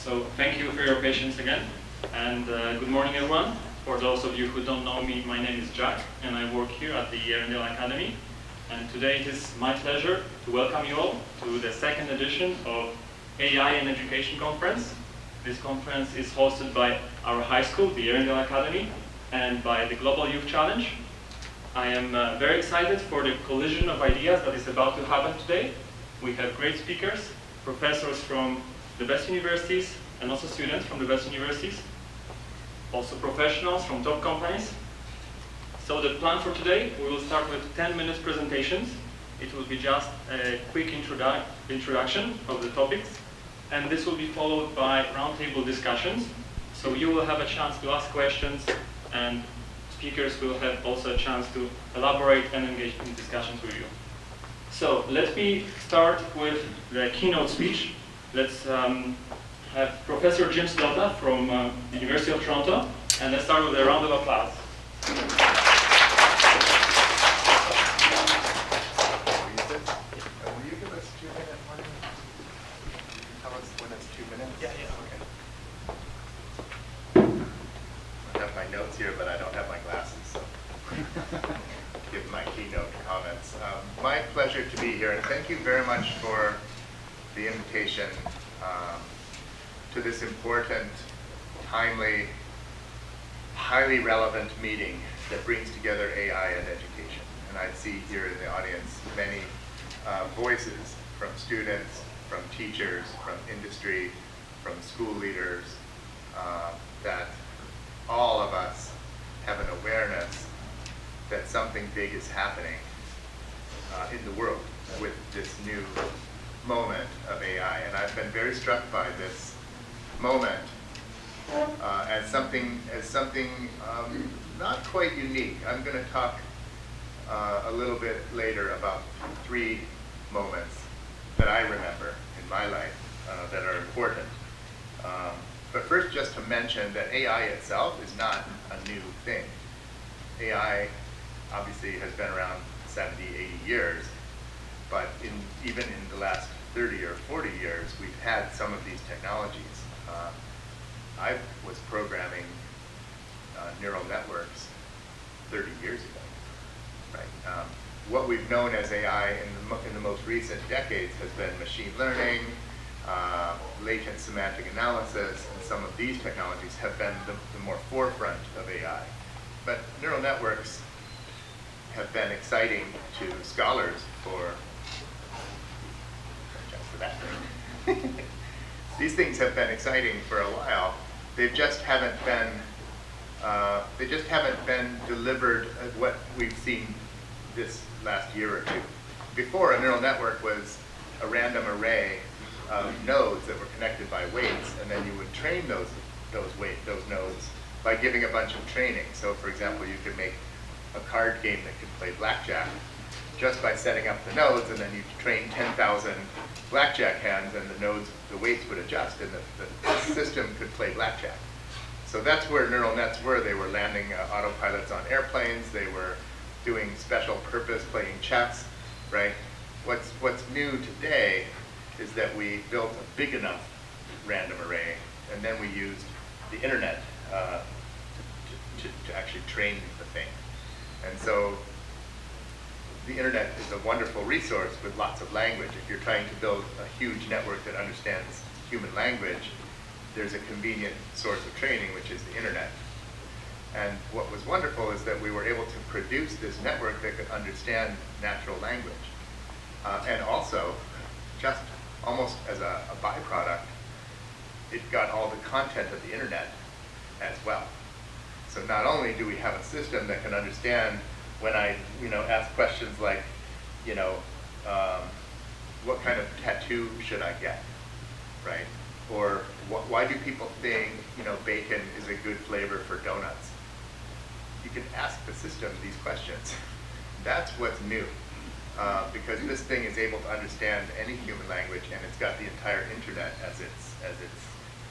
So thank you for your patience again, and good morning everyone. For those of you who don't know me, my name is Jack, and I work here at the Erindale Academy. And today it is my pleasure to welcome you all to the second edition of AI and Education Conference. This conference is hosted by our high school, the Erindale Academy, and by the Global Youth Challenge. I am very excited for the collision of ideas that is about to happen today. We have great speakers, professors from the best universities, and also students from the best universities, also professionals from top companies. So the plan for today, we will start with 10 minutes presentations. It will be just a quick introduction of the topics, and this will be followed by roundtable discussions. So you will have a chance to ask questions, and speakers will have also a chance to elaborate and engage in discussions with you. So let me start with the keynote speech. Let's have Professor Jim Slotta from the University of Toronto, and let's start with a round of applause. Will you give us 2 minutes? Tell us when it's 2 minutes? Yeah, okay. I have my notes here, but I don't have my glasses, so give my keynote comments. My pleasure to be here, and thank you very much for the invitation to this important, timely, highly relevant meeting that brings together AI and education. And I see here in the audience many voices from students, from teachers, from industry, from school leaders, that all of us have an awareness that something big is happening in the world with this new moment of AI. And I've been very struck by this moment as something not quite unique. I'm going to talk a little bit later about 3 moments that I remember in my life that are important. But first, just to mention that AI itself is not a new thing. AI obviously has been around 70, 80 years, but even in the last 30 or 40 years, we've had some of these technologies. I was programming neural networks 30 years ago. Right? What we've known as AI in the most recent decades has been machine learning, latent semantic analysis, and some of these technologies have been the more forefront of AI. But neural networks have been exciting to scholars for that thing. These things have been exciting for a while. They just haven't been delivered as what we've seen this last year or two. Before, a neural network was a random array of nodes that were connected by weights, and then you would train those nodes by giving a bunch of training. So, for example, you could make a card game that could play blackjack just by setting up the nodes, and then you train 10,000 blackjack hands, and the weights would adjust, and the system could play blackjack. So that's where neural nets were. They were landing autopilots on airplanes. They were doing special purpose, playing chess, right? What's new today is that we built a big enough random array, and then we used the internet to actually train the thing. And so the internet is a wonderful resource with lots of language. If you're trying to build a huge network that understands human language, there's a convenient source of training, which is the internet. And what was wonderful is that we were able to produce this network that could understand natural language. And also, just almost as a byproduct, it got all the content of the internet as well. So not only do we have a system that can understand when I ask questions like, what kind of tattoo should I get, right? Or why do people think bacon is a good flavor for donuts? You can ask the system these questions. That's what's new, because this thing is able to understand any human language, and it's got the entire internet as its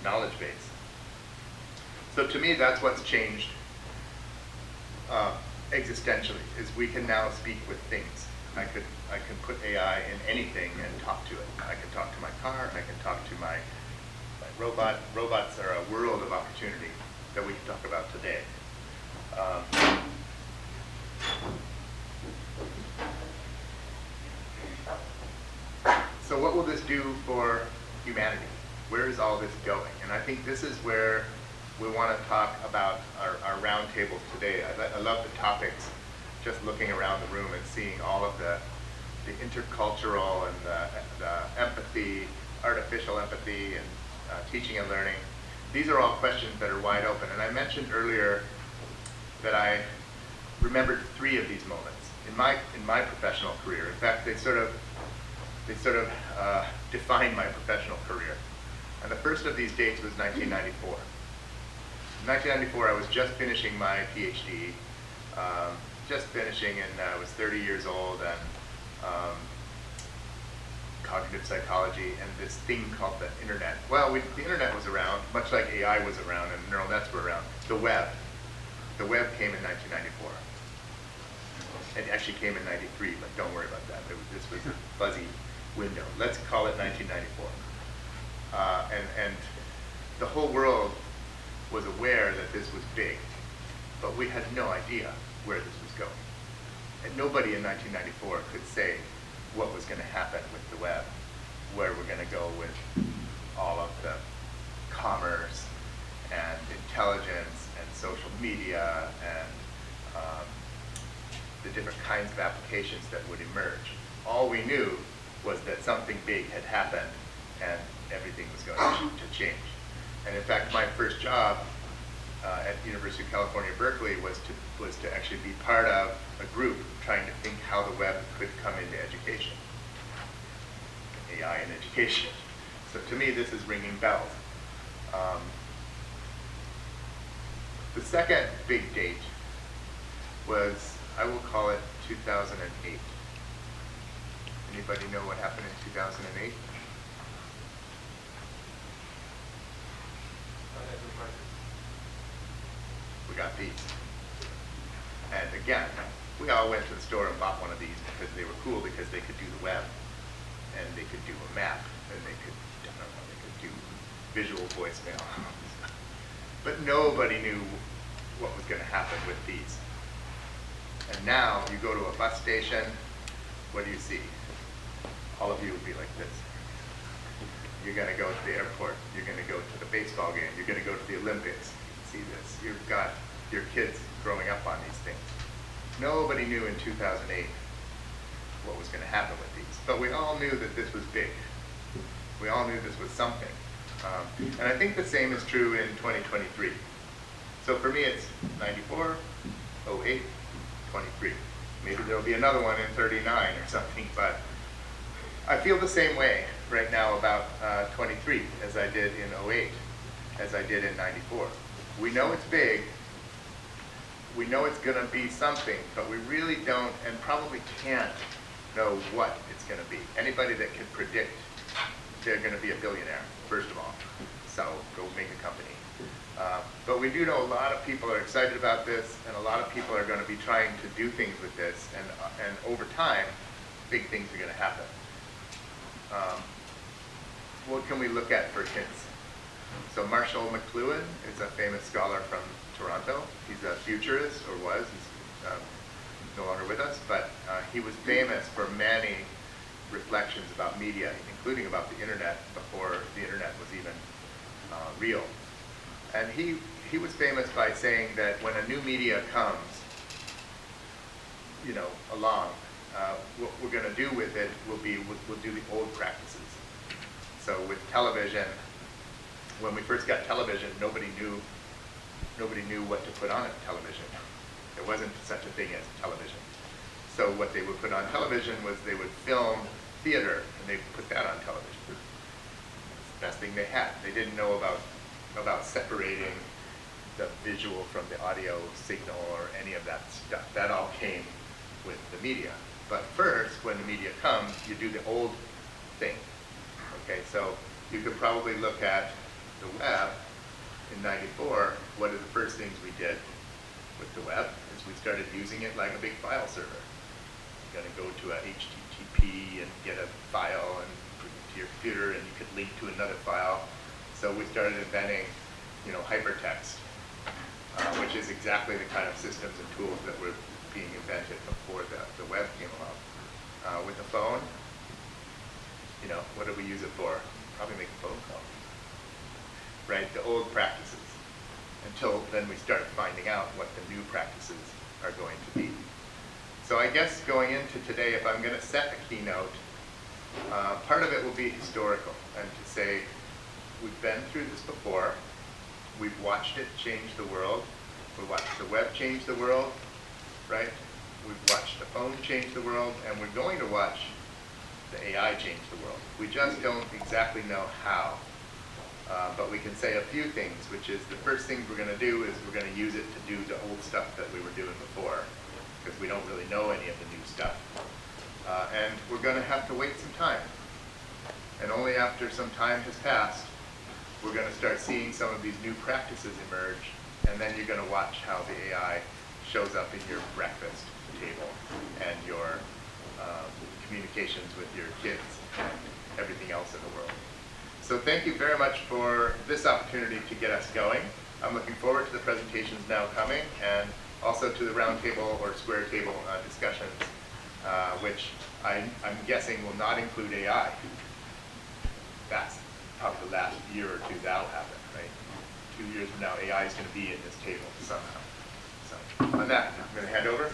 knowledge base. So to me, that's what's changed existentially, is we can now speak with things. I can put AI in anything and talk to it. I can talk to my car, I can talk to my robots are a world of opportunity that we can talk about today. So what will this do for humanity? Where is all this going? And I think this is where we want to talk about our roundtables today. I love the topics, just looking around the room and seeing all of the intercultural and the empathy, artificial empathy, and teaching and learning. These are all questions that are wide open. And I mentioned earlier that I remembered 3 of these moments in my professional career. In fact, they sort of defined my professional career. And the first of these dates was 1994. In 1994, I was just finishing my PhD, and I was 30 years old, and cognitive psychology, and this thing called the internet. Well, the internet was around, much like AI was around and neural nets were around. The web came in 1994. It actually came in 93, but don't worry about that. This was a fuzzy window. Let's call it 1994. And the whole world was aware that this was big, but we had no idea where this was going. And nobody in 1994 could say what was going to happen with the web, where we're going to go with all of the commerce and intelligence and social media and the different kinds of applications that would emerge. All we knew was that something big had happened and everything was going to change. And in fact, my first job at the University of California, Berkeley was to actually be part of a group trying to think how the web could come into education. AI in education. So to me, this is ringing bells. The second big date was, I will call it 2008. Anybody know what happened in 2008? We got these. And again, we all went to the store and bought one of these because they were cool, because they could do the web, and they could do a map, and they could, I don't know, they could do visual voicemail. But nobody knew what was going to happen with these. And now you go to a bus station, what do you see? All of you will be like this. You're going to go to the airport, you're going to go to the baseball game, you're going to go to the Olympics. See this, you've got your kids growing up on these things. Nobody knew in 2008 what was going to happen with these, but we all knew that this was big. We all knew this was something. And I think the same is true in 2023. So for me, it's 94, 08, 23. Maybe there'll be another one in 39 or something, but I feel the same way right now about 23 as I did in 08, as I did in 94. We know it's big, we know it's going to be something, but we really don't and probably can't know what it's going to be. Anybody that can predict they're going to be a billionaire, first of all, so go make a company. But we do know a lot of people are excited about this, and a lot of people are going to be trying to do things with this, and over time, big things are going to happen. What can we look at for hints? So Marshall McLuhan is a famous scholar from Toronto. He's a futurist, or was. He's no longer with us, but he was famous for many reflections about media, including about the internet before the internet was even real. And he was famous by saying that when a new media comes, along, what we're going to do with it will be we'll do the old practices. So with television, when we first got television, nobody knew what to put on a television. There wasn't such a thing as television. So what they would put on television was they would film theater, and they put that on television. It's the best thing they had. They didn't know about separating the visual from the audio signal or any of that stuff. That all came with the media. But first, when the media comes, you do the old thing. Okay, so you could probably look at the web in 94. What are the first things we did with the web? Is we started using it like a big file server. You're going to go to a HTTP and get a file and put it to your computer, and you could link to another file. So we started inventing, hypertext, which is exactly the kind of systems and tools that were being invented before the web came along. With the phone, what do we use it for? Probably make a phone call, right? The old practices, until then we start finding out what the new practices are going to be. So I guess going into today, if I'm going to set a keynote, part of it will be historical, and to say, we've been through this before, we've watched it change the world, we watched the web change the world, right? We've watched the phone change the world, and we're going to watch the AI change the world. We just don't exactly know how, but we can say a few things, which is the first thing we're going to do is we're going to use it to do the old stuff that we were doing before, because we don't really know any of the new stuff. And we're going to have to wait some time. And only after some time has passed, we're going to start seeing some of these new practices emerge, and then you're going to watch how the AI shows up in your breakfast table and your communications with your kids and everything else in the world. So thank you very much for this opportunity to get us going. I'm looking forward to the presentations now coming, and also to the roundtable or square table discussions, which I'm guessing will not include AI. That's probably the last year or two that'll happen, right? 2 years from now, AI is going to be in this table somehow. So on that, I'm going to hand over.